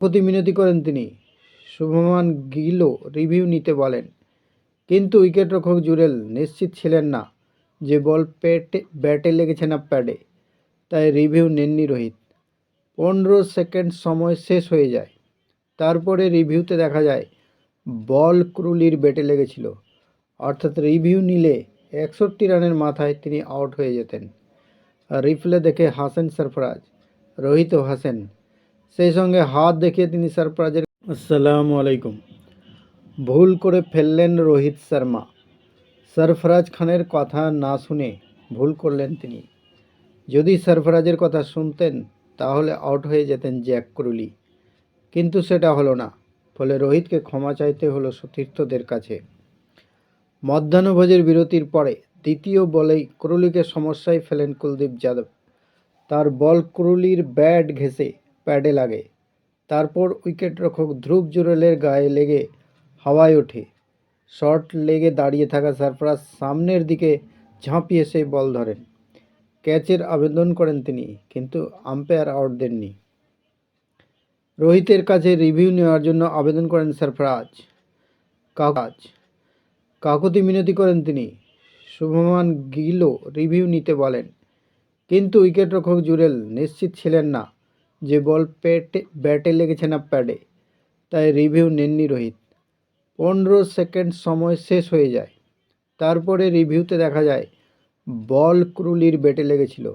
প্রতিমিনতি করেন তিনি। শুভমান গিলও রিভিউ নিতে বলেন, কিন্তু উইকেটরক্ষক জুরেল নিশ্চিত ছিলেন না যে বল ব্যাটে লেগেছে না প্যাডে, তাই রিভিউ নেননি রোহিত। 15 সেকেন্ড সময় শেষ হয়ে যায়। তারপরে রিভিউতে দেখা যায় বল ক্রুলির ব্যাটে লেগেছিল, অর্থাৎ রিভিউ নিলে 61 রানের মাথায় তিনি আউট হয়ে যেতেন। রিপ্লে দেখে হাসেন সরফরাজ, রোহিতও হাসেন, সেই সঙ্গে হাত দেখিয়ে তিনি সরফরাজের আসসালামু আলাইকুম ভুল করে ফেললেন রোহিত শর্মা। সরফরাজ খানের কথা না শুনে ভুল করলেন তিনি। যদি সরফরাজের কথা শুনতেন তাহলে আউট হয়ে যেতেন জ্যাক ক্রুলি, কিন্তু সেটা হলো না, ফলে রোহিতকে ক্ষমা চাইতে হলো সতীর্থদের কাছে। মধ্যাহ্নভোজের বিরতির পরে দ্বিতীয় বলেই ক্রুলিকে সমস্যায় ফেলেন কুলদীপ যাদব। তার বল ক্রুলির ব্যাট ঘেঁষে প্যাডে লাগে। তারপর উইকেটরক্ষক ধ্রুব জুরেলের গায়ে লেগে হাওয়ায় ওঠে। শর্ট লেগে দাঁড়িয়ে থাকা সরফরাজ সামনের দিকে ঝাঁপিয়ে সেই বল ধরেন। ক্যাচের আবেদন করেন তিনি, কিন্তু আম্পায়ার আউট দেননি। রোহিতের কাছে রিভিউ নেওয়ার জন্য আবেদন করেন সরফরাজ। কাকুতি মিনতি করেন তিনি। শুভমান গিলও রিভিউ নিতে বলেন, কিন্তু উইকেটরক্ষক জুরেল নিশ্চিত ছিলেন না যে বল ব্যাটে লেগেছে না প্যাডে, তাই রিভিউ নেননি রোহিত। 15 সেকেন্ড সময় শেষ হয়ে যায়। তারপরে রিভিউতে দেখা যায় বল ক্রুলির ব্যাটে লেগেছিল,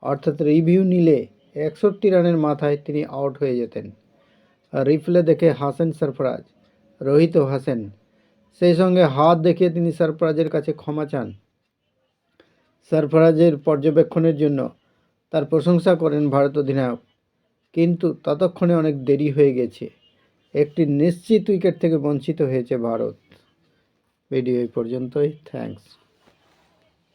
অর্থাৎ রিভিউ নিলে 61 রানের মাথায় তিনি আউট হয়ে যেতেন। রিপ্লে দেখে হাসেন সরফরাজ, রোহিতও হাসেন, সেই সঙ্গে হাত দেখিয়ে তিনি সরফরাজের কাছে ক্ষমা চান। সরফরাজের পর্যবেক্ষণের জন্য তার প্রশংসা করেন ভারত অধিনায়ক, কিন্তু ততক্ষণে অনেক দেরি হয়ে গেছে। একটি নিশ্চিত উইকেট থেকে বঞ্চিত হয়েছে ভারত। ভিডিও এই পর্যন্তই। থ্যাঙ্কস।